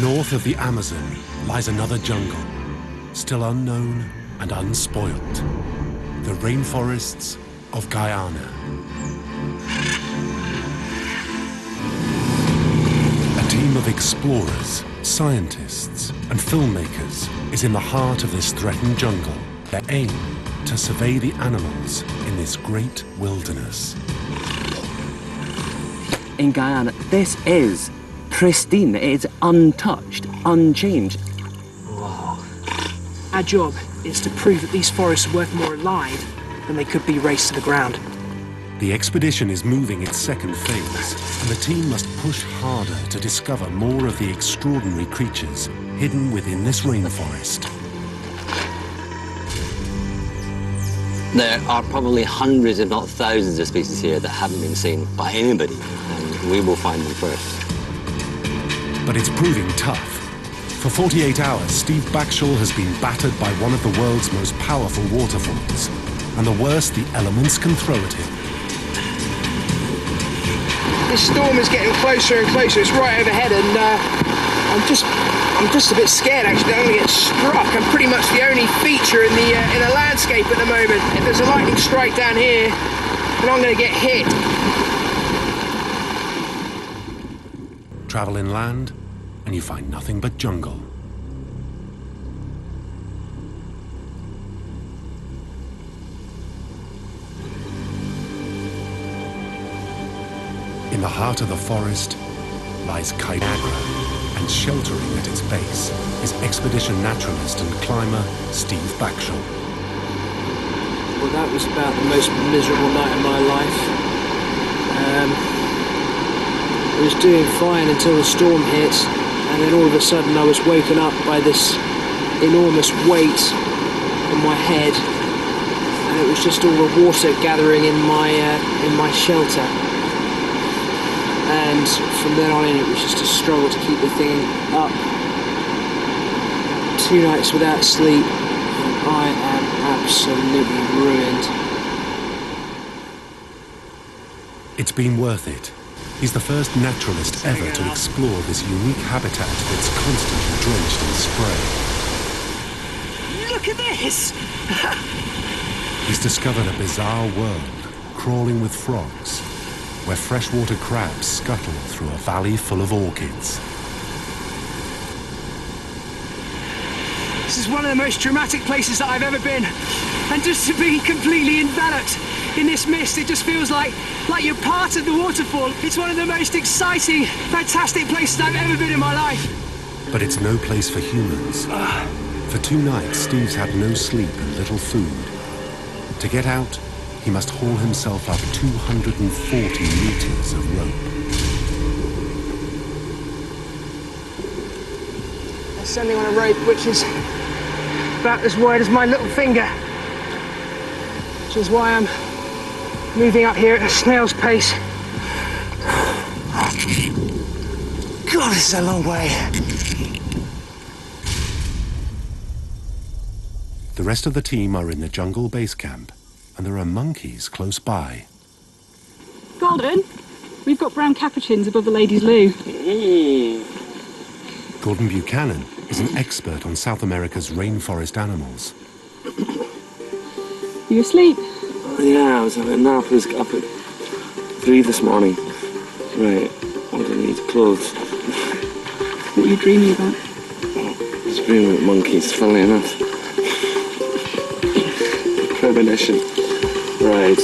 North of the Amazon lies another jungle, still unknown and unspoilt. The rainforests of Guyana. A team of explorers, scientists, and filmmakers is in the heart of this threatened jungle. Their aim, to survey the animals in this great wilderness. In Guyana, this is pristine. It's untouched, unchanged. Whoa. Our job is to prove that these forests are worth more alive than they could be razed to the ground. The expedition is moving its second phase, and the team must push harder to discover more of the extraordinary creatures hidden within this rainforest. There are probably hundreds, if not thousands, of species here that haven't been seen by anybody, and we will find them first. But it's proving tough. For 48 hours, Steve Backshall has been battered by one of the world's most powerful waterfalls, and the worst the elements can throw at him. This storm is getting closer and closer. It's right overhead, and I'm just a bit scared. Actually, I'm going to get struck. I'm pretty much the only feature in the landscape at the moment. If there's a lightning strike down here, then I'm going to get hit. Travel inland, and you find nothing but jungle. In the heart of the forest lies Guyana, and sheltering at its base is expedition naturalist and climber Steve Backshall. Well, that was about the most miserable night of my life. I was doing fine until the storm hit, and then all of a sudden I was woken up by this enormous weight on my head, and it was just all the water gathering in my shelter. And from then on in, it was just a struggle to keep the thing up. 2 nights without sleep, and I am absolutely ruined. It's been worth it. He's the first naturalist ever to explore this unique habitat that's constantly drenched in spray. Look at this! He's discovered a bizarre world, crawling with frogs, where freshwater crabs scuttle through a valley full of orchids. This is one of the most dramatic places that I've ever been. And just to be completely enveloped in this mist, it just feels like you're part of the waterfall. It's one of the most exciting, fantastic places I've ever been in my life. But it's no place for humans. For 2 nights, Steve's had no sleep and little food. To get out, he must haul himself up 240 meters of rope. I'm standing on a rope which is about as wide as my little finger, which is why I'm moving up here at a snail's pace. God, this is a long way. The rest of the team are in the jungle base camp, and there are monkeys close by. Gordon, we've got brown capuchins above the ladies' loo. Gordon Buchanan is an expert on South America's rainforest animals. You asleep? Yeah, I was having a nap. I was up at 3 this morning. Right, what do I need? Clothes. What are you dreaming about? I was dreaming about monkeys, funnily enough. Premonition. Right.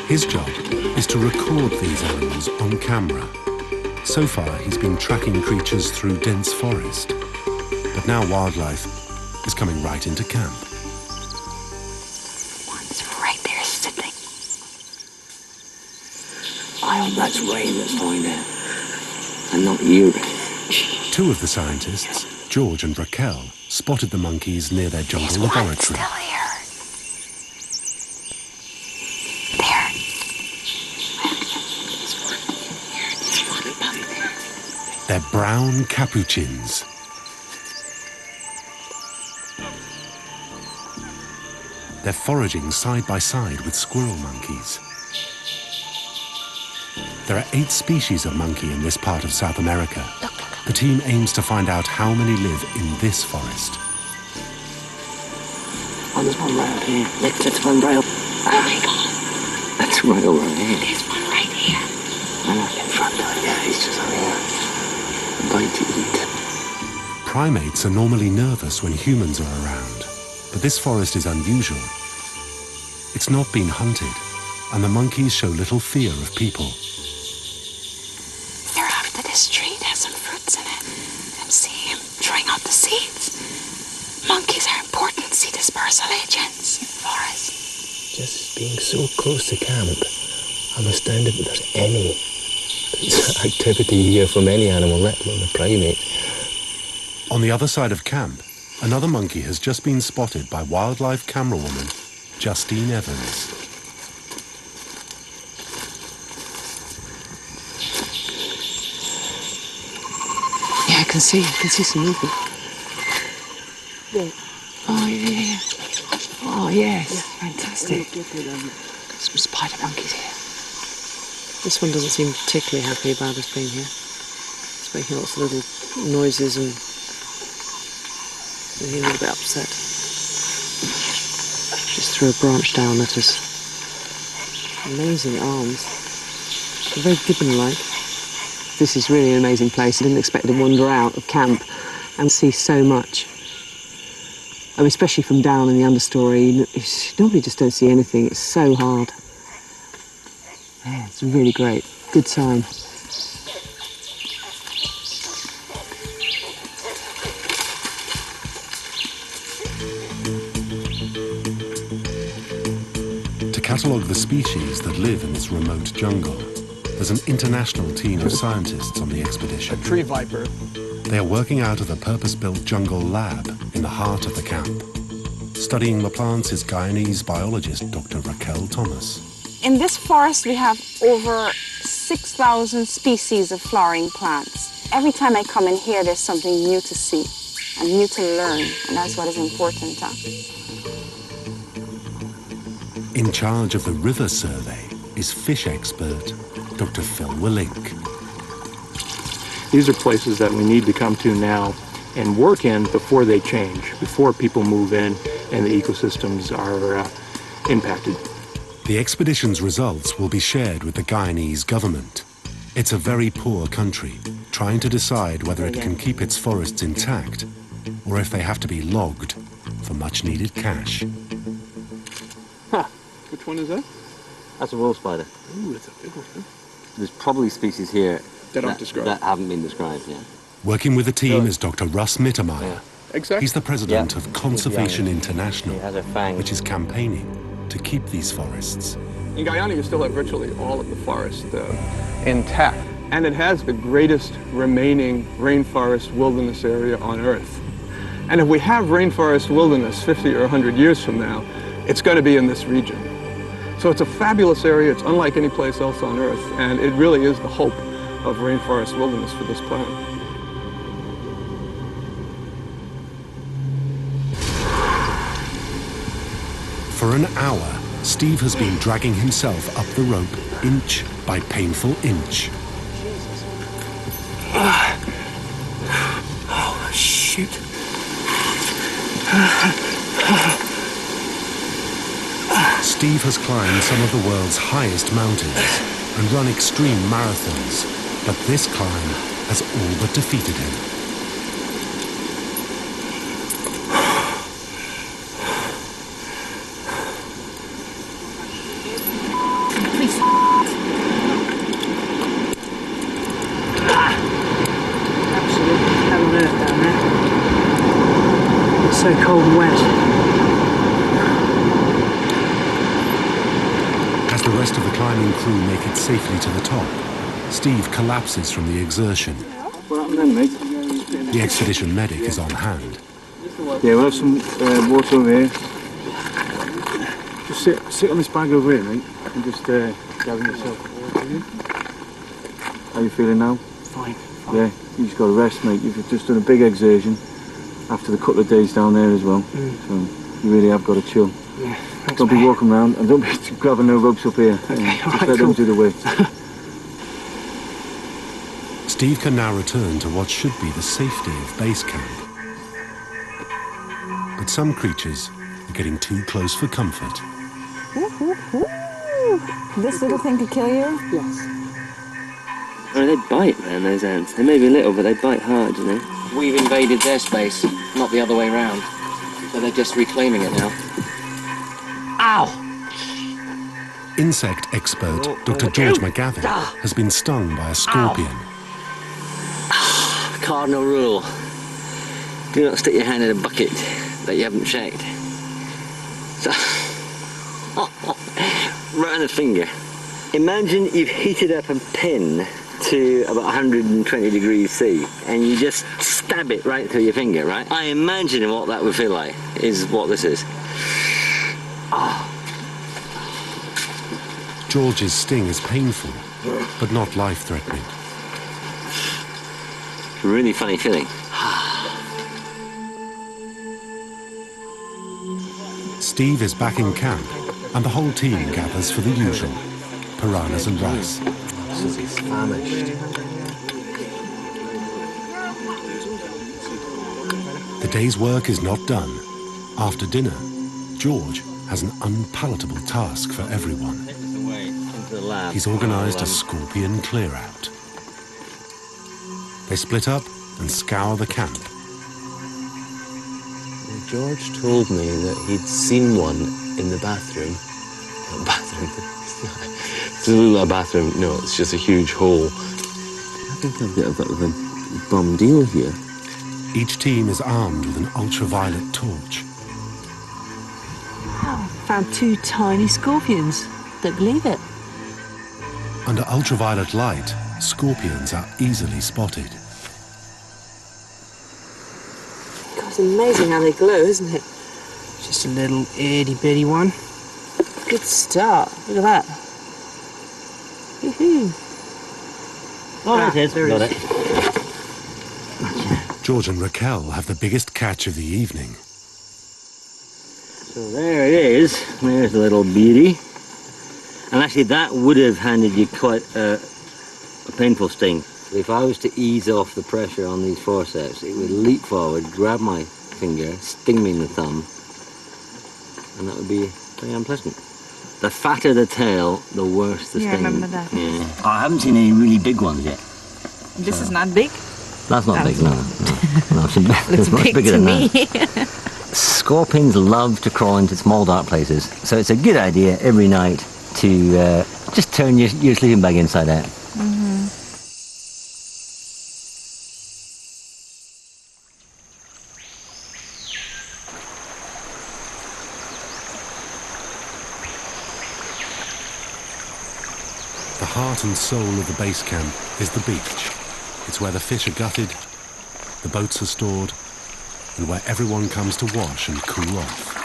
His job is to record these animals on camera. So far, he's been tracking creatures through dense forest. But now wildlife is coming right into camp. One's right there sitting. I hope that's rain that's falling down, and not you. 2 of the scientists, George and Raquel, spotted the monkeys near their jungle laboratory. Still here. There. There's one up there. They're brown capuchins. They're foraging side by side with squirrel monkeys. There are 8 species of monkey in this part of South America, The team aims to find out how many live in this forest. Oh, there's one right up here. Let's one right up. Oh my God. That's right over here. There's one right here. And up in front of it. Yeah, he's just over here. A bite to eat. Primates are normally nervous when humans are around, but this forest is unusual. It's not been hunted, and the monkeys show little fear of people. They're after this tree. It has some fruits in it. I'm seeing him trying out the seeds. Monkeys are important. See dispersal agents in the forest. Just being so close to camp, I'm astounded that there's any activity here from any animal, let alone a primate. On the other side of camp, another monkey has just been spotted by wildlife camerawoman Justine Evans. Yeah, I can see some movement. Oh, yeah. Oh, yes. Fantastic. Some spider monkeys here. This one doesn't seem particularly happy about us being here. It's making lots of little noises and he's a little bit upset. Just threw a branch down at us. Amazing arms. They're very gibbon-like. This is really an amazing place. I didn't expect to wander out of camp and see so much. I mean, especially from down in the understory, you normally just don't see anything. It's so hard. Yeah, it's really great. Good sign. To catalogue the species that live in this remote jungle, there's an international team of scientists on the expedition. A tree viper. They are working out of a purpose-built jungle lab in the heart of the camp. Studying the plants is Guyanese biologist Dr. Raquel Thomas. In this forest, we have over 6,000 species of flowering plants. Every time I come in here, there's something new to see and new to learn, and that's what is important. In charge of the river survey is fish expert Dr. Phil Willink. These are places that we need to come to now and work in before they change, before people move in and the ecosystems are impacted. The expedition's results will be shared with the Guyanese government. It's a very poor country, trying to decide whether it can keep its forests intact or if they have to be logged for much-needed cash. Huh. Which one is that? That's a wolf spider. Ooh, that's a big one. Huh? There's probably species here That aren't described. that haven't been described yet. Working with the team is Dr. Russ Mittermeier. Exactly. He's the president Yeah. of Conservation International, He has a fang. which is campaigning to keep these forests. In Guyana, you still have virtually all of the forest intact. And it has the greatest remaining rainforest wilderness area on Earth. And if we have rainforest wilderness 50 or 100 years from now, it's going to be in this region. So it's a fabulous area. It's unlike any place else on Earth. And it really is the hope of rainforest wilderness for this planet. For an hour, Steve has been dragging himself up the rope inch by painful inch. Oh, shoot. Steve has climbed some of the world's highest mountains and run extreme marathons, but this climb has all but defeated him. Absolutely hell on earth down there. It's so cold and wet. As the rest of the climbing crew make it safely to the top, Steve collapses from the exertion. What happened then, mate? The expedition medic is on hand. Yeah, we'll have some water over here. Just sit on this bag over here, mate, and just gather yourself. How you feeling now? Fine. Yeah, you just got to rest, mate. You've just done a big exertion after the couple of days down there as well. So you really have got to chill. Yeah, thanks, Don't be mate. walking around and don't be grabbing no ropes up here. Okay, Just alright, let them cool. do the weight. Steve can now return to what should be the safety of base camp. But some creatures are getting too close for comfort. This little thing could kill you? Yes. Oh, they bite, man, those ants. They may be little, but they bite hard, you know. We've invaded their space, not the other way round. So they're just reclaiming it now. Ow! Insect expert Dr. George McGavin has been stung by a scorpion. Cardinal rule. Do not stick your hand in a bucket that you haven't checked. So, right on the finger. Imagine you've heated up a pin to about 120 degrees C and you just stab it right through your finger, right? I imagine what that would feel like is what this is. George's sting is painful, but not life-threatening. Really funny feeling. Steve is back in camp, and the whole team gathers for the usual: piranhas and rice. He's famished. The day's work is not done. After dinner, George has an unpalatable task for everyone. He's organised a scorpion clear-out. They split up and scour the camp. George told me that he'd seen one in the bathroom. It's not a bathroom, no, it's just a huge hole. I think I've got a bit of a bomb deal here. Each team is armed with an ultraviolet torch. Found 2 tiny scorpions. Don't believe it. Under ultraviolet light, scorpions are easily spotted. God, it's amazing how they glow, isn't it? Just a little itty-bitty one. Good start. Look at that. Woohoo. Oh, it is. Got it. George and Raquel have the biggest catch of the evening. So there it is. There's a little beauty. And actually that would have handed you quite a painful sting. If I was to ease off the pressure on these forceps, it would leap forward, grab my finger, sting me in the thumb, and that would be very unpleasant. The fatter the tail, the worse the sting. Yeah, I remember that. Yeah. I haven't seen any really big ones yet. This is not big? That's not big, no. It's Looks much big bigger to than me. that. Scorpions love to crawl into small dark places, so it's a good idea every night to just turn your sleeping bag inside out. The heart and soul of the base camp is the beach. It's where the fish are gutted, the boats are stored, and where everyone comes to wash and cool off.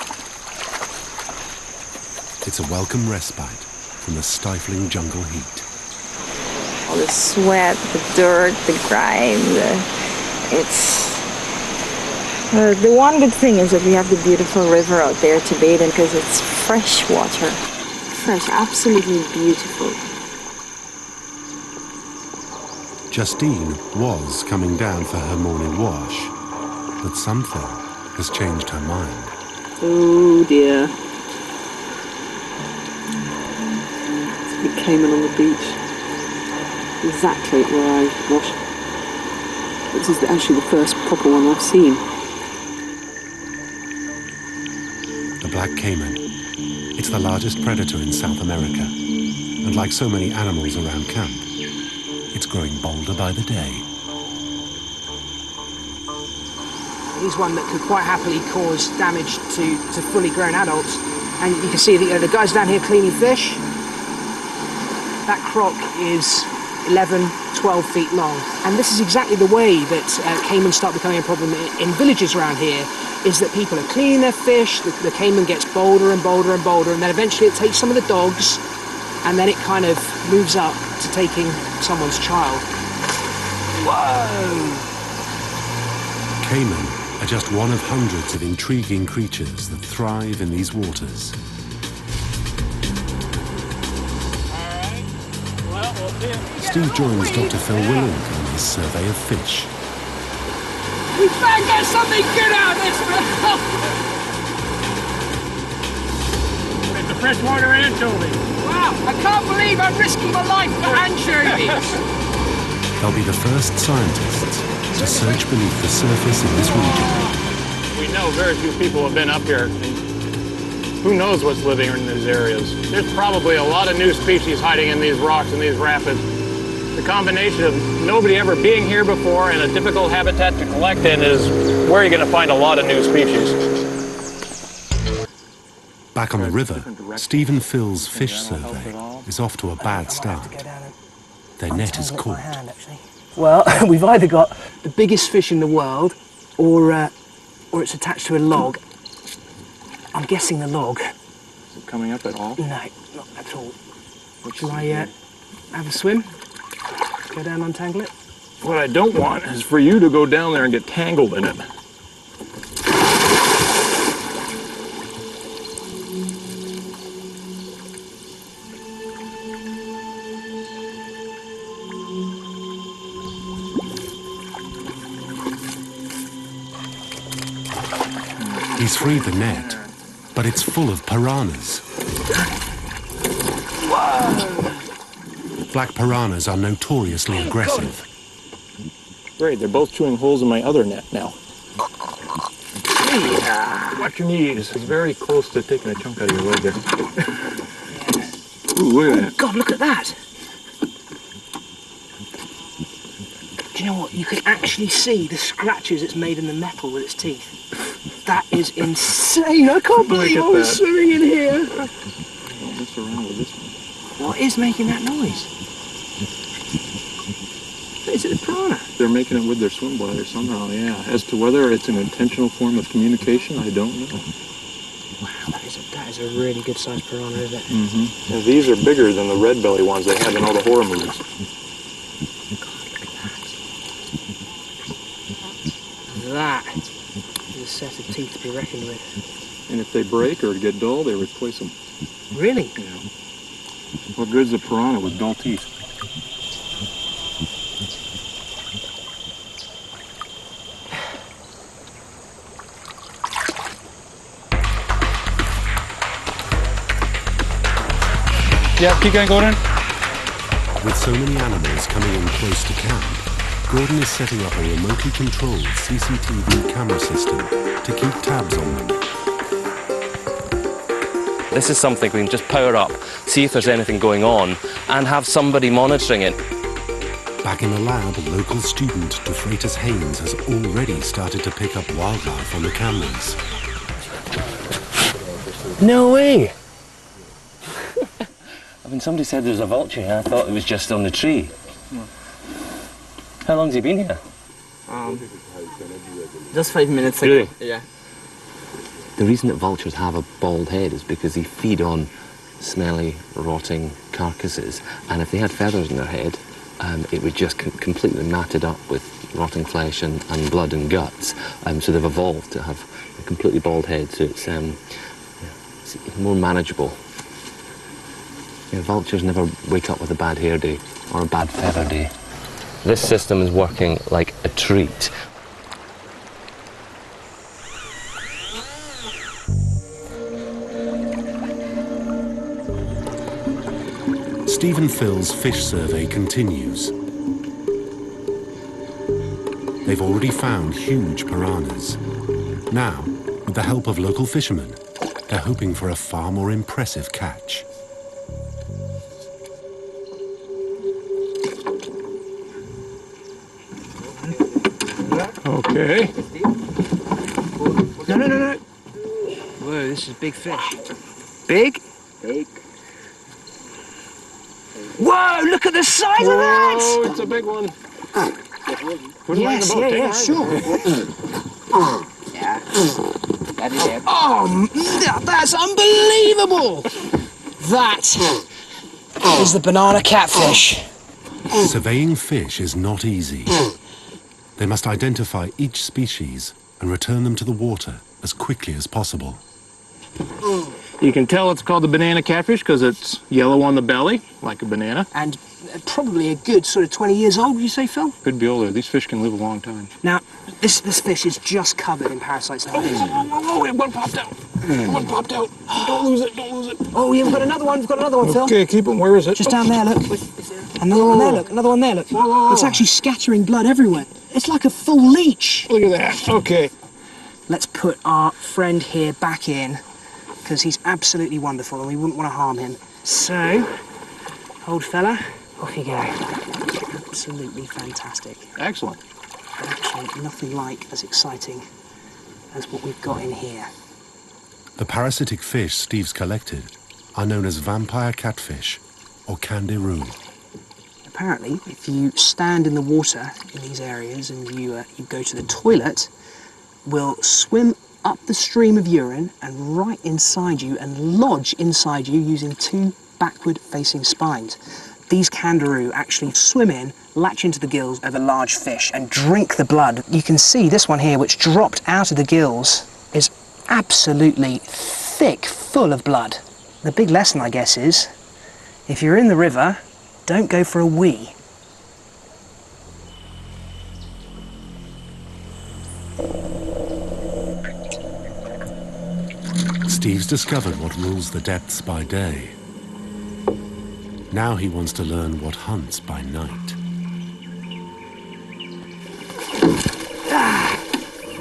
It's a welcome respite from the stifling jungle heat. All the sweat, the dirt, the grime, the one good thing is that we have the beautiful river out there to bathe in because it's fresh water. Fresh, absolutely beautiful. Justine was coming down for her morning wash, but something has changed her mind. Oh dear. It's a big caiman on the beach. Exactly where I washed. This is actually the first proper one I've seen. The black caiman. It's the largest predator in South America, and like so many animals around camp, it's growing bolder by the day. He's one that could quite happily cause damage to fully grown adults. And you can see that the guys down here cleaning fish. That croc is 11, 12 feet long. And this is exactly the way that caimans start becoming a problem in villages around here, is that people are cleaning their fish, the caiman gets bolder and bolder and bolder, and then eventually it takes some of the dogs, and then it kind of moves up to taking someone's child. Whoa! Caiman are just one of hundreds of intriguing creatures that thrive in these waters. Steve joins Dr. Phil Willink on his survey of fish. We better get something good out of this! It's a freshwater anchovy. Wow, I can't believe I'm risking my life for anchovies! They'll be the first scientists to search beneath the surface in this region. We know very few people have been up here. Who knows what's living in these areas? There's probably a lot of new species hiding in these rocks and these rapids. The combination of nobody ever being here before and a difficult habitat to collect in is where you're going to find a lot of new species. Back on the river, Steve and Phil's fish survey is off to a bad start. Their net is caught. Well, we've either got the biggest fish in the world or it's attached to a log. I'm guessing the log. Is it coming up at all? No, not at all. Shall I have a swim? Go down and untangle it? What I don't want is for you to go down there and get tangled in it. He's freed the net, but it's full of piranhas. Whoa! Black piranhas are notoriously aggressive. Great, they're both chewing holes in my other net now. Watch your knees. It's very close to taking a chunk out of your leg there. Ooh, look at that. God, look at that! Do you know what? You can actually see the scratches it's made in the metal with its teeth. That is insane! I can't believe I was swimming in here! Don't mess around with this one. What is making that noise? Is it a piranha? They're making it with their swim bladder somehow, yeah. As to whether it's an intentional form of communication, I don't know. Wow, that is a really good sized piranha, isn't it? Mm-hmm. And these are bigger than the red belly ones they have in all the horror movies. That is a set of teeth to be reckoned with. And if they break or get dull, they replace them. Really? Yeah. What good's a piranha with dull teeth? Yeah, keep going, Gordon. With so many animals coming in close to camp, Gordon is setting up a remotely controlled CCTV camera system to keep tabs on them. This is something we can just power up, see if there's anything going on, and have somebody monitoring it. Back in the lab, local student DeFreitas Haynes has already started to pick up wildlife on the cameras. No way! I mean, somebody said there's a vulture here. I thought it was just on the tree. How long's he been here? Just 5 minutes ago. Really? Yeah. The reason that vultures have a bald head is because they feed on smelly, rotting carcasses, and if they had feathers in their head, it would just completely matted up with rotting flesh and blood and guts. So they've evolved to have a completely bald head, so it's more manageable. Yeah, vultures never wake up with a bad hair day or a bad feather day. This system is working like a treat. Steve and Phil's fish survey continues. They've already found huge piranhas. Now, with the help of local fishermen, they're hoping for a far more impressive catch. Okay. No. Whoa, this is big fish. Big? Big. Whoa, look at the size of that! Oh, it's a big one. Put it right in the boat. Yeah, sure. Yeah. That is it. Oh, that's unbelievable! That is the banana catfish. Surveying fish is not easy. They must identify each species and return them to the water as quickly as possible. You can tell it's called the banana catfish because it's yellow on the belly, like a banana. And probably a good sort of 20 years old, would you say, Phil? Could be older. These fish can live a long time. Now, this fish is just covered in parasites. Oh, one popped out. One popped out. Don't lose it, don't lose it. Oh, yeah, we've got another one, Phil. Okay, keep him. Where is it? Just down there, look. Another one there, look. Another one there, look. It's actually scattering blood everywhere. It's like a full leech. Look at that. Okay. Let's put our friend here back in, because he's absolutely wonderful and we wouldn't want to harm him. So, old fella, off you go. Absolutely fantastic. Excellent. And actually, nothing like as exciting as what we've got in here. The parasitic fish Steve's collected are known as vampire catfish or kangaroo. Apparently, if you stand in the water in these areas and you go to the toilet, we'll swim up the stream of urine and right inside you and lodge inside you using two backward-facing spines. These kangaroo actually swim in, latch into the gills of a large fish and drink the blood. You can see this one here, which dropped out of the gills, is absolutely thick, full of blood. The big lesson, I guess, is if you're in the river, don't go for a wee. Steve's discovered what rules the depths by day. Now he wants to learn what hunts by night.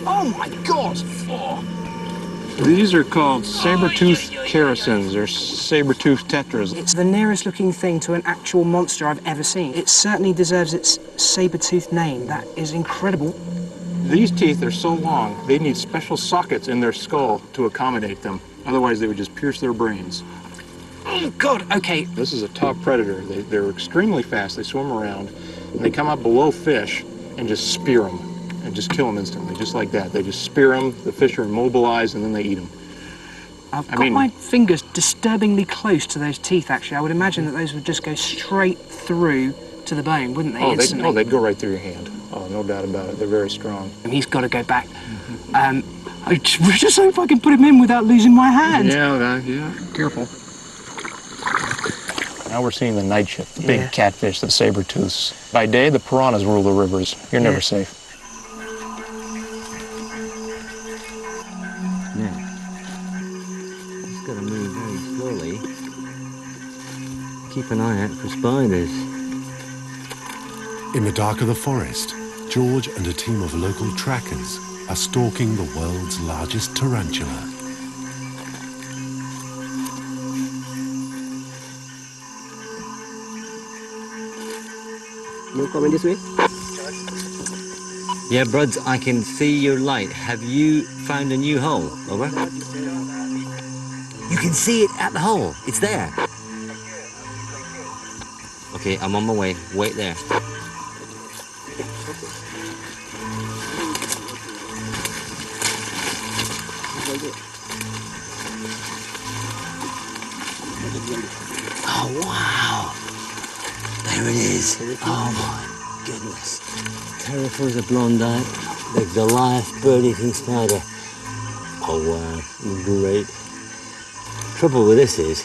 Oh my God! Oh. These are called saber-toothed characins, or saber-toothed tetras. It's the nearest looking thing to an actual monster I've ever seen. It certainly deserves its saber-toothed name. That is incredible. These teeth are so long, they need special sockets in their skull to accommodate them. Otherwise, they would just pierce their brains. Oh, God, okay. This is a top predator. They're extremely fast. They swim around, and they come up below fish and just spear them, and just kill them instantly, just like that. They just spear them, the fish are immobilized, and then they eat them. I've got my fingers disturbingly close to those teeth, actually. I would imagine that those would just go straight through to the bone, wouldn't they? They'd go right through your hand. Oh, no doubt about it. They're very strong. And he's got to go back. I just hope I can put him in without losing my hand. Yeah, careful. Now we're seeing the night shift, the big catfish, the saber-tooths. By day, the piranhas rule the rivers. You're never safe. Just got to move very slowly. Keep an eye out for spiders. In the dark of the forest, George and a team of local trackers are stalking the world's largest tarantula. No coming this way? Yeah, Bruds, I can see your light. Have you found a new hole? Over? You can see it at the hole. It's there. Okay, I'm on my way. Wait there. Oh, wow. There it is. Oh, my goodness. Pterophosa blondie, the Goliath bird-eating spider. Oh, wow. Great. Trouble with this is,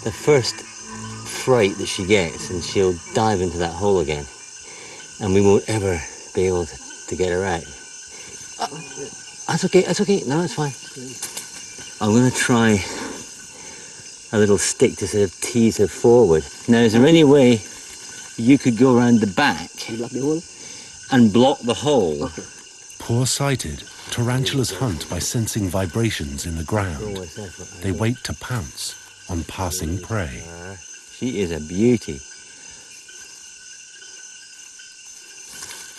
the first fright that she gets, and she'll dive into that hole again, and we won't ever be able to get her out. That's okay, that's okay. No, it's fine. I'm going to try a little stick to sort of tease her forward. Now, is there any way you could go around the back and block the hole? Okay. Poor-sighted, tarantulas hunt by sensing vibrations in the ground. They wait to pounce on passing prey. She is a beauty.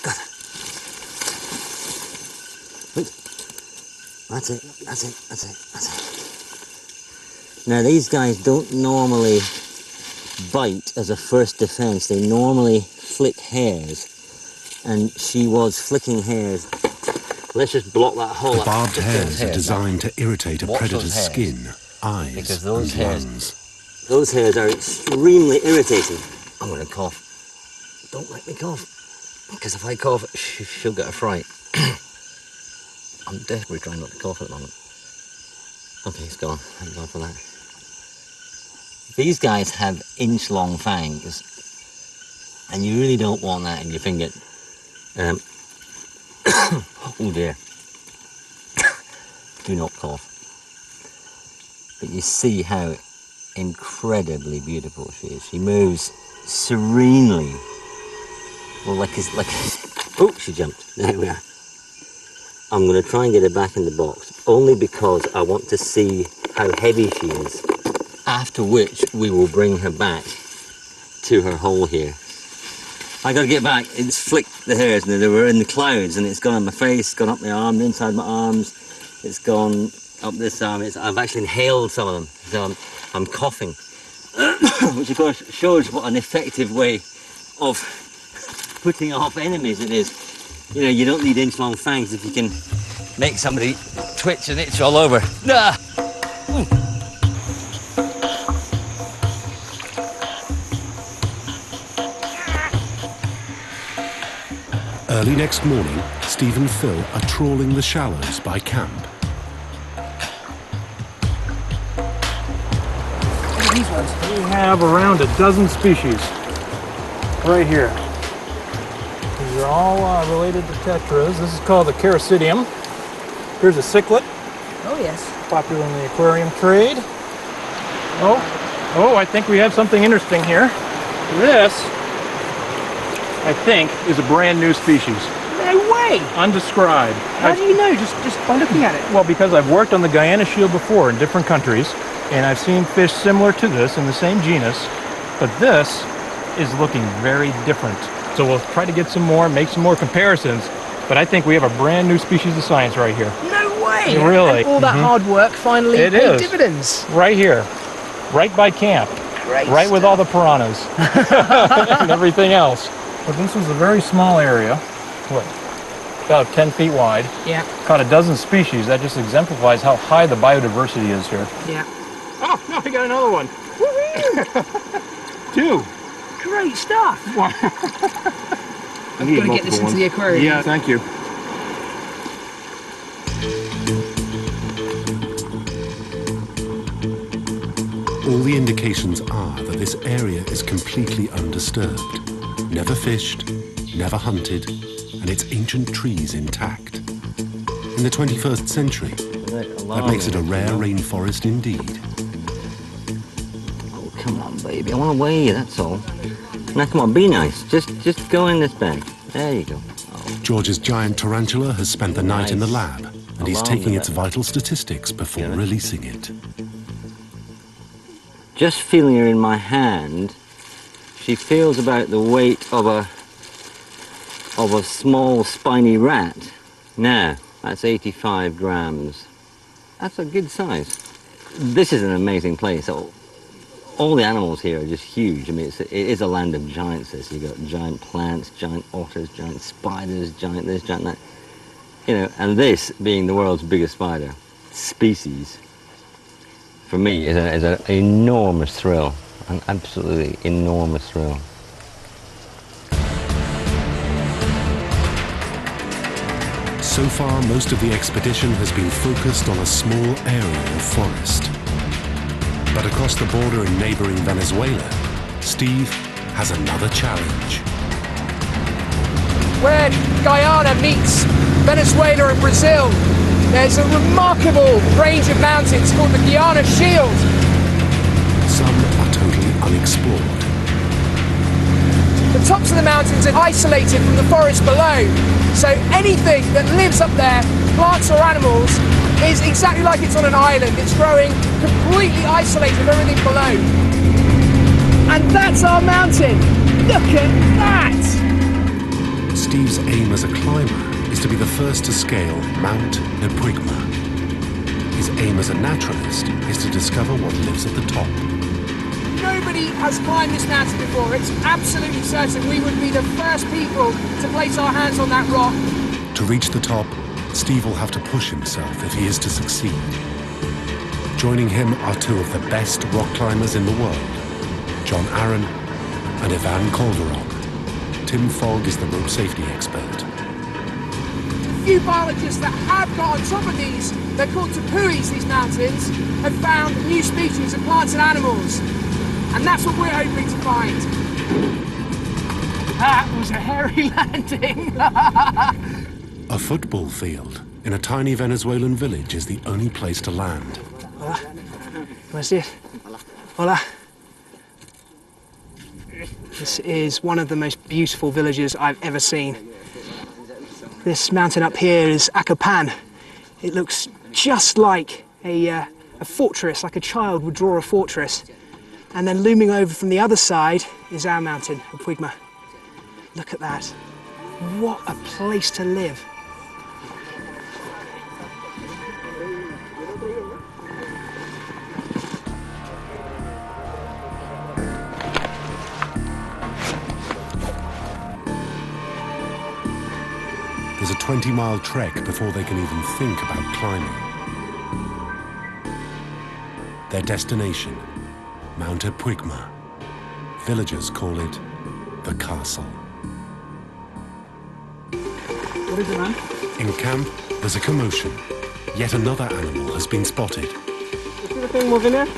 Got her. Wait. That's it, that's it, that's it, that's it. Now, these guys don't normally bite as a first defense. They normally flick hairs, and she was flicking hairs. Let's just block that hole. The barbed hairs are designed to irritate a predator's skin, eyes, and lungs. Those hairs are extremely irritating. I'm going to cough. Don't let me cough, because if I cough, she'll get a fright. I'm desperately trying not to cough at the moment. Okay, it's gone. Thank God for that. These guys have inch-long fangs, and you really don't want that in your finger. Oh dear. Do not cough. But you see how incredibly beautiful she is. She moves serenely. Well, like oh, she jumped. There we are. I'm going to try and get her back in the box, only because I want to see how heavy she is. After which, we will bring her back to her hole here. I got to get back. It's flicked the hairs, and they were in the clouds, and it's gone on my face, gone up my arm, inside my arms. It's gone up this arm. I've actually inhaled some of them, so I'm coughing, which of course shows what an effective way of putting off enemies it is. You know, you don't need inch-long fangs if you can make somebody twitch and itch all over. Ah! Early next morning, Steve and Phil are trawling the shallows by camp. These ones. We have around a dozen species right here. These are all related to tetras. This is called the Characidium. Here's a cichlid. Oh, yes. Popular in the aquarium trade. Oh, I think we have something interesting here. This, I think, is a brand new species. No way! Undescribed. How do you know? Just by looking at it? Well, because I've worked on the Guyana shield before in different countries, and I've seen fish similar to this in the same genus, but this is looking very different. So we'll try to get some more, make some more comparisons, but I think we have a brand new species of science right here. No way! Really? And all that hard work finally paid dividends. Right here, right by camp, Great right stuff. with all the piranhas and everything else. But this was a very small area, what, about 10 feet wide. Yeah. Caught a dozen species. That just exemplifies how high the biodiversity is here. Yeah. Oh, no, I got another one. Two. Great stuff. I've got to get this into the aquarium. Yeah, thank you. All the indications are that this area is completely undisturbed, never fished, never hunted, and its ancient trees intact. In the 21st century, that makes it a rare rainforest indeed. Oh, come on, baby. I want to weigh you, that's all. Now, come on, be nice. Just go in this bag. There you go. Oh. George's giant tarantula has spent the night in the lab, and he's taking its vital statistics before releasing it. Just feeling her in my hand, she feels about the weight of a small spiny rat. Now, that's 85 grams. That's a good size. This is an amazing place. All the animals here are just huge. I mean, it is a land of giants, this. You've got giant plants, giant otters, giant spiders, giant this, giant that. You know, and this being the world's biggest spider species, for me, is an enormous thrill. An absolutely enormous thrill. So far, most of the expedition has been focused on a small area of forest. But across the border in neighboring Venezuela, Steve has another challenge. Where Guyana meets Venezuela and Brazil, there's a remarkable range of mountains called the Guyana Shield. Some are totally unexplored. The tops of the mountains are isolated from the forest below, so anything that lives up there, plants or animals, is exactly like it's on an island. It's growing completely isolated from everything below. And that's our mountain. Look at that! Steve's aim as a climber is to be the first to scale Mount Nepuigma. His aim as a naturalist is to discover what lives at the top. Nobody has climbed this mountain before. It's absolutely certain we would be the first people to place our hands on that rock. To reach the top, Steve will have to push himself if he is to succeed. Joining him are two of the best rock climbers in the world, John Aaron and Ivan Calderon. Tim Fogg is the rope safety expert. few biologists that have got on top of these, they're called tapuis, these mountains, have found new species of plants and animals. And that's what we're hoping to find. That was a hairy landing. A football field in a tiny Venezuelan village is the only place to land. Hola. Where's it? Hola. This is one of the most beautiful villages I've ever seen. This mountain up here is Acapan. It looks just like a fortress, like a child would draw a fortress. And then looming over from the other side is our mountain, Puigma. Look at that. What a place to live. There's a 20-mile trek before they can even think about climbing. Their destination, Mount Puigma. Villagers call it the castle. What is it, man? In camp, there's a commotion. Yet another animal has been spotted. You see the thing moving there?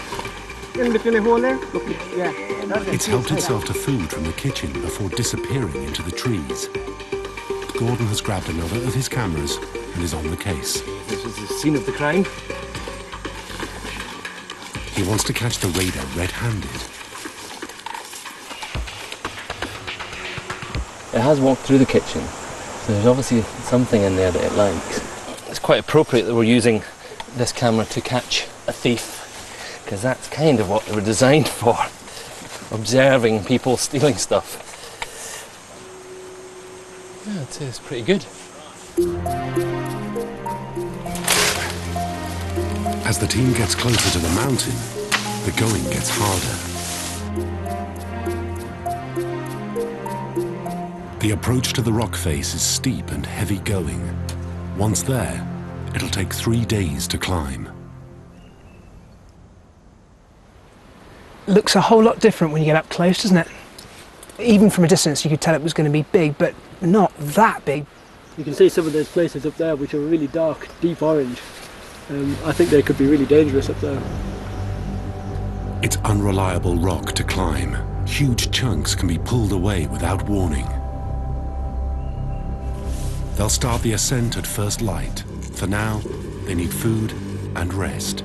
In between the hole there? Look, yeah. It's helped itself to food from the kitchen before disappearing into the trees. Gordon has grabbed another of his cameras and is on the case. This is the scene of the crime. He wants to catch the raider red-handed. It has walked through the kitchen, so there's obviously something in there that it likes. It's quite appropriate that we're using this camera to catch a thief, because that's kind of what they were designed for, observing people stealing stuff. Yeah, I'd say it's pretty good. As the team gets closer to the mountain, the going gets harder. The approach to the rock face is steep and heavy going. Once there, it'll take 3 days to climb. Looks a whole lot different when you get up close, doesn't it? Even from a distance you could tell it was going to be big, but not that big. You can see some of those places up there which are really dark, deep orange. I think they could be really dangerous up there. It's unreliable rock to climb. Huge chunks can be pulled away without warning. They'll start the ascent at first light. For now, they need food and rest.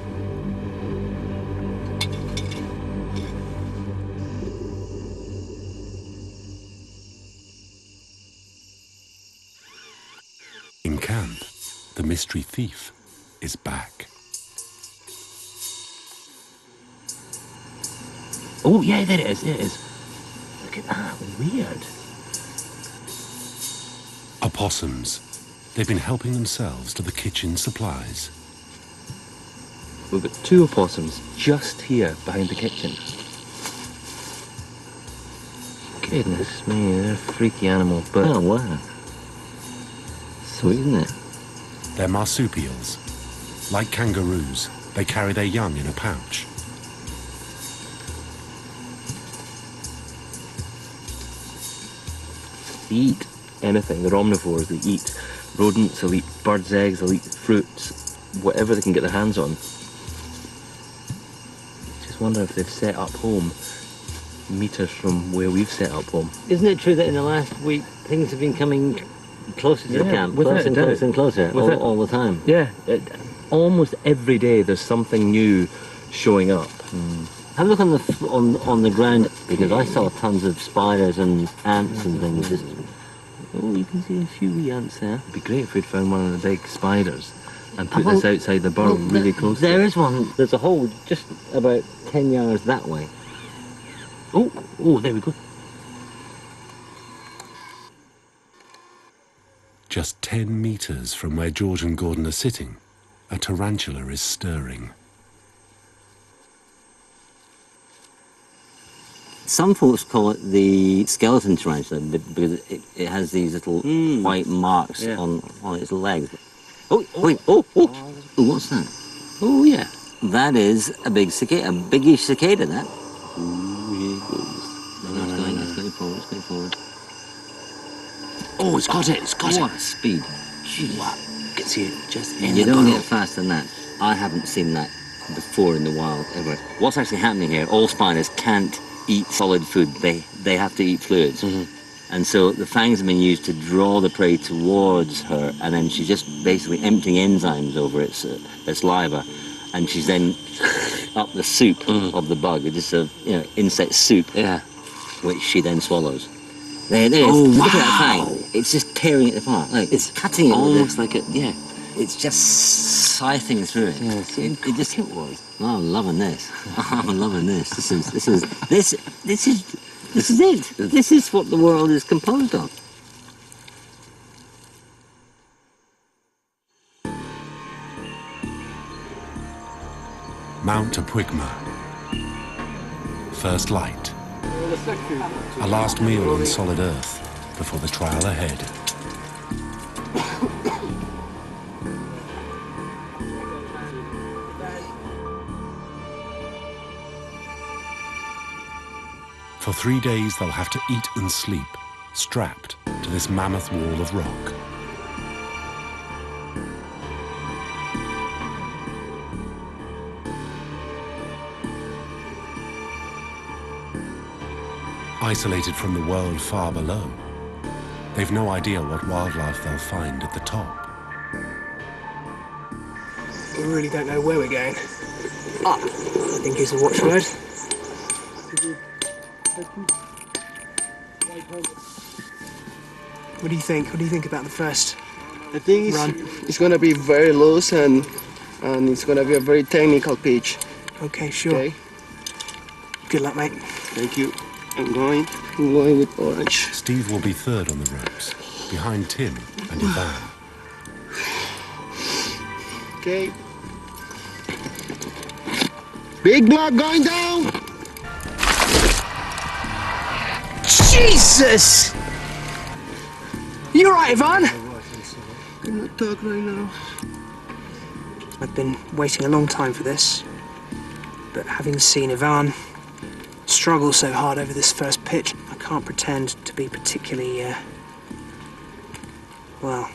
In camp, the mystery thief is back. Oh, yeah, there it is, there it is. Look at that, weird. Opossums. They've been helping themselves to the kitchen supplies. We've got 2 opossums just here behind the kitchen. Goodness me, they're freaky animals, but... Oh, wow. Sweet, isn't it? They're marsupials. Like kangaroos, they carry their young in a pouch. They eat anything. They're omnivores. They eat rodents, they'll eat birds' eggs, they'll eat fruits, whatever they can get their hands on. Just wonder if they've set up home meters from where we've set up home. Isn't it true that in the last week things have been coming closer to the camp? Without a doubt. Closer and closer, all the time? Yeah, almost every day there's something new showing up. Have a look on the ground, because I saw tons of spiders and ants and things. Just, oh, you can see a few wee ants there. It'd be great if we'd found one of the big spiders and put this outside the burrow really close. There is one. There's a hole just about 10 yards that way. Oh, there we go. Just 10 meters from where George and Gordon are sitting, a tarantula is stirring. Some folks call it the skeleton tarantula because it has these little white marks on its legs. Oh, what's that? Oh, yeah. That is a big cicada, a biggish cicada, that. Ooh, here it goes. It's going forward, it's going forward. Oh, it's got it, it's got it. What speed. Wow. You can see it just in You the don't tunnel. get faster than that. I haven't seen that before in the wild ever. What's actually happening here? All spiders can't eat solid food. They have to eat fluids. And so the fangs have been used to draw the prey towards her, and then she's just basically emptying enzymes over its saliva, and she's then up the soup of the bug. It's just a insect soup, which she then swallows. There it is. Oh, Look at that wow. fang. It's just tearing it apart. Like, it's cutting it almost like it. Yeah. It's just scything through it. Yes, It just was. Oh, I'm loving this. I'm loving this. This is it. This is what the world is composed of. Mount Apwigma. First light. A last meal on solid earth before the trial ahead. For 3 days they'll have to eat and sleep, strapped to this mammoth wall of rock. Isolated from the world far below, they've no idea what wildlife they'll find at the top. We really don't know where we're going. Up, I think is the watchword. What do you think? What do you think about the first I think run? It's going to be very loose and it's going to be a very technical pitch. Okay, sure. Okay. Good luck, mate. Thank you. I'm going with orange. Steve will be third on the ropes, behind Tim and Ivan. Okay. Big block going down. Jesus! You alright, Ivan? I'm not talk right now. I've been waiting a long time for this, but having seen Ivan struggle so hard over this first pitch, I can't pretend to be particularly, well,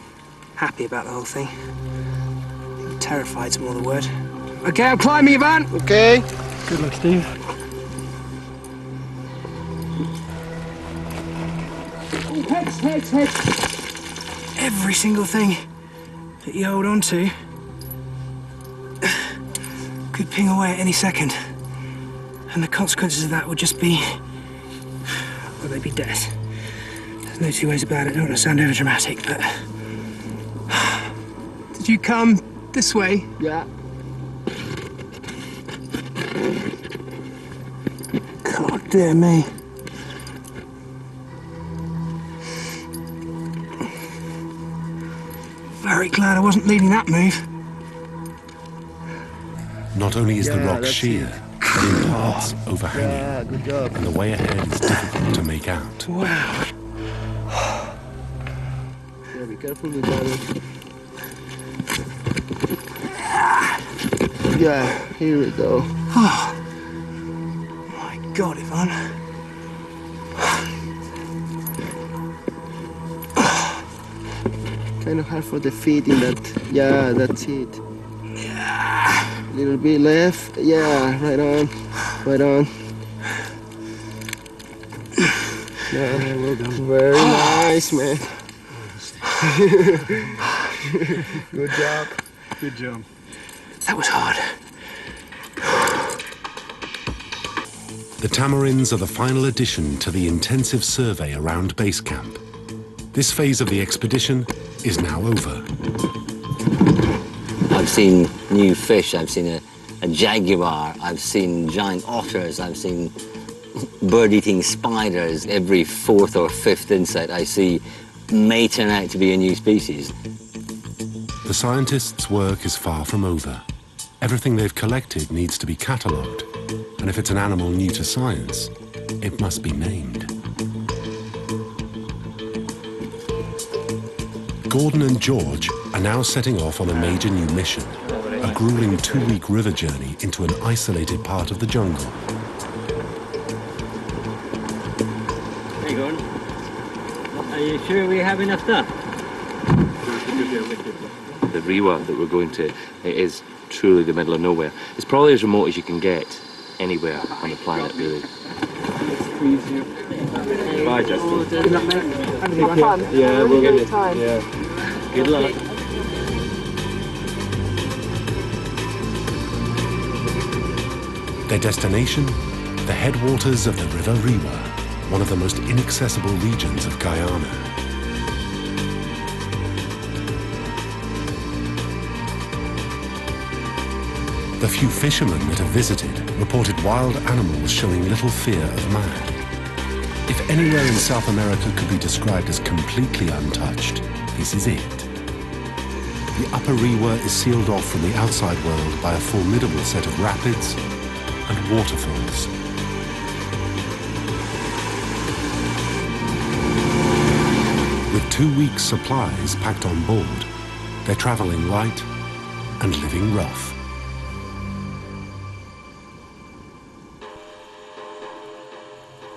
happy about the whole thing. Terrified's more the word. Okay, I'm climbing, Ivan! Okay. Good luck, Steve. Heads. Every single thing that you hold on to could ping away at any second. And the consequences of that would just be, well, they'd be death. There's no two ways about it. I don't want to sound over dramatic, but did you come this way? Yeah. God dear me. Very glad I wasn't leading that move. Not only is the rock sheer, but in parts overhanging, Good job. and the way ahead is difficult to make out. Wow. Yeah, be careful with that. Yeah, here we go. Oh. My God, Ivan. Kind of hard for the feet in that. Yeah, that's it. Yeah. Little bit left. Yeah, right on. Right on. Yeah, well done. Very nice, man. Good job. Good job. That was hard. The tamarins are the final addition to the intensive survey around base camp. This phase of the expedition is now over. I've seen new fish. I've seen a jaguar. I've seen giant otters. I've seen bird-eating spiders. Every fourth or fifth insect I see may turn out to be a new species. The scientists' work is far from over. Everything they've collected needs to be catalogued, and if it's an animal new to science, it must be named. Gordon and George are now setting off on a major new mission, a grueling 2-week river journey into an isolated part of the jungle. Hey, Gordon. Are you sure we have enough stuff? The Rewa that we're going to, it is truly the middle of nowhere. It's probably as remote as you can get anywhere on the planet, really. Bye, Justin. Good luck, mate. Have fun. Yeah, we'll get it. Time. Yeah. Good luck. Their destination, the headwaters of the River Rewa, one of the most inaccessible regions of Guyana. The few fishermen that have visited reported wild animals showing little fear of man. If anywhere in South America could be described as completely untouched, this is it. The upper Rewa is sealed off from the outside world by a formidable set of rapids and waterfalls. With 2 weeks' supplies packed on board, they're traveling light and living rough.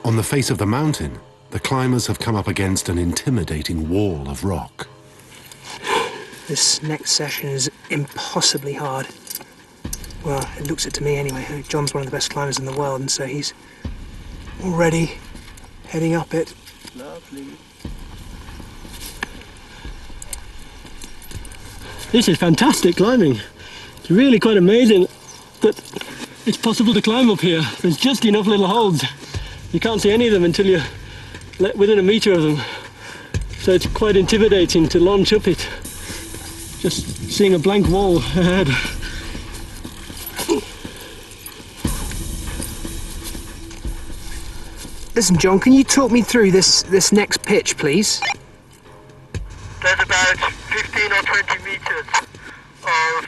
On the face of the mountain, the climbers have come up against an intimidating wall of rock. This next session is impossibly hard. Well, it looks it to me anyway. John's one of the best climbers in the world, and so he's already heading up it. Lovely. This is fantastic climbing. It's really quite amazing that it's possible to climb up here. There's just enough little holds. You can't see any of them until you're within a metre of them. So it's quite intimidating to launch up it. Just seeing a blank wall ahead. Listen, John, can you talk me through this next pitch, please? There's about 15 or 20 metres of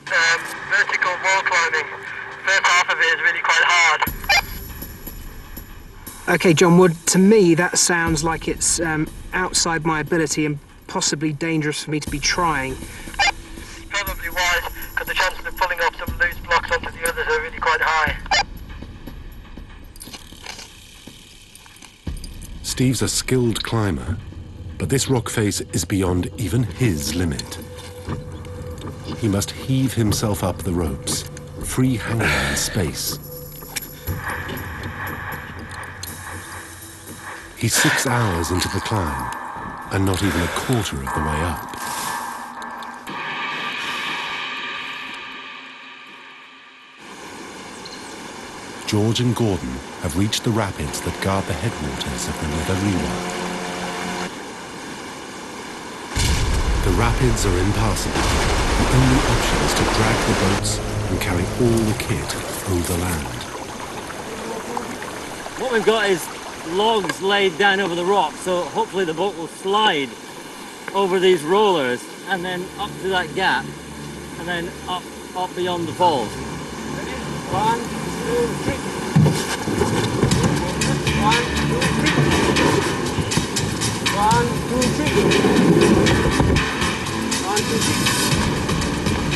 vertical wall climbing. First half of it is really quite hard. Okay, John Wood, to me that sounds like it's outside my ability and possibly dangerous for me to be trying. Probably wise, because the chances of pulling off some loose blocks onto the others are really quite high. Steve's a skilled climber, but this rock face is beyond even his limit. He must heave himself up the ropes, free hanging in space. He's 6 hours into the climb, and not even a quarter of the way up. George and Gordon have reached the rapids that guard the headwaters of the River Rewa. The rapids are impassable. The only option is to drag the boats and carry all the kit overland. What we've got is logs laid down over the rock, so hopefully the boat will slide over these rollers and then up to that gap and then up beyond the falls. Ready? 1, 2, 3. 1, 2, 3.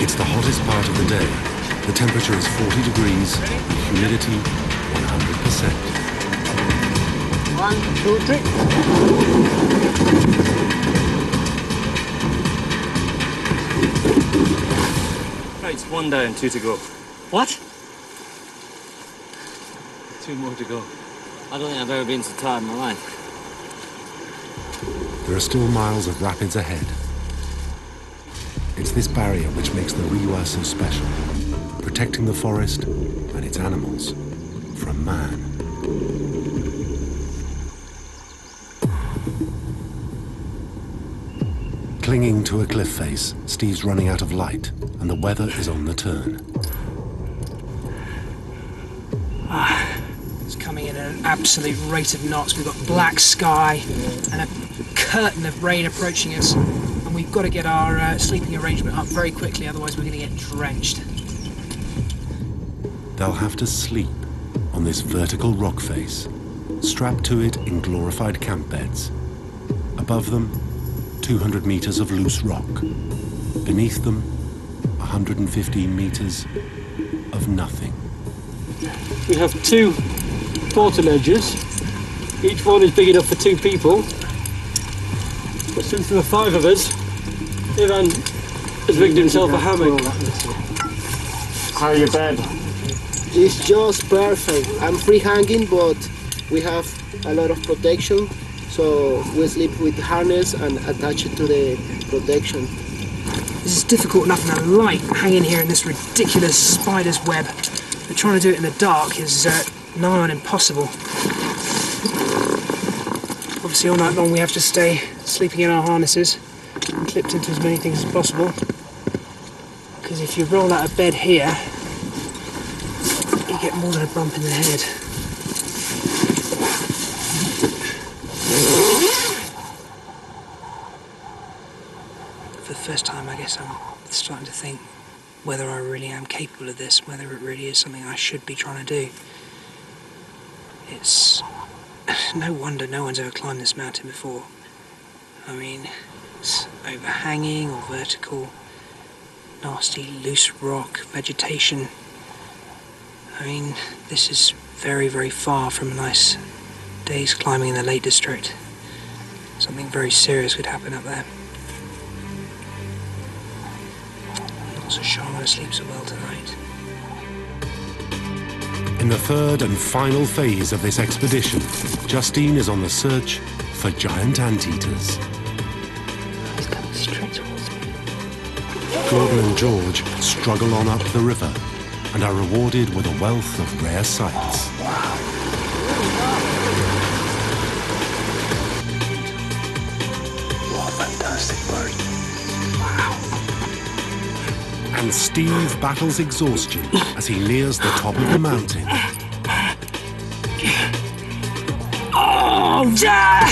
It's the hottest part of the day. The temperature is 40 degrees, humidity 100%. 1, 2, 3. Right, it's 1 down, 2 to go. What? 2 more to go. I don't think I've ever been so tired in my life. There are still miles of rapids ahead. It's this barrier which makes the Rewa so special, protecting the forest and its animals from man. Clinging to a cliff face, Steve's running out of light, and the weather is on the turn. It's coming in at an absolute rate of knots. We've got black sky and a curtain of rain approaching us, and we've got to get our sleeping arrangement up very quickly, otherwise we're going to get drenched. They'll have to sleep on this vertical rock face, strapped to it in glorified camp beds. Above them, 200 meters of loose rock. Beneath them, 115 meters of nothing. We have 2 portaledges. Each one is big enough for 2 people. But since there are 5 of us, Ivan has rigged himself a hammock. How you bed? It's just perfect. I'm free hanging, but we have a lot of protection, so we sleep with harness and attach it to the protection. This is difficult enough in the light, hanging here in this ridiculous spider's web. But trying to do it in the dark is nigh on impossible. Obviously all night long we have to stay sleeping in our harnesses and clipped into as many things as possible. Because if you roll out of bed here, you get more than a bump in the head. For the first time, I guess I'm starting to think whether I really am capable of this, whether it really is something I should be trying to do. It's no wonder no one's ever climbed this mountain before. I mean, it's overhanging or vertical, nasty loose rock, vegetation. I mean, this is very, very far from a nice day's climbing in the Lake District. Something very serious could happen up there. I'm not so sure I'm going to sleep so well tonight. In the third and final phase of this expedition, Justine is on the search for giant anteaters. He's coming straight towards me. Gordon and George struggle on up the river and are rewarded with a wealth of rare sights. What a fantastic bird. And Steve battles exhaustion as he nears the top of the mountain. Oh, yeah!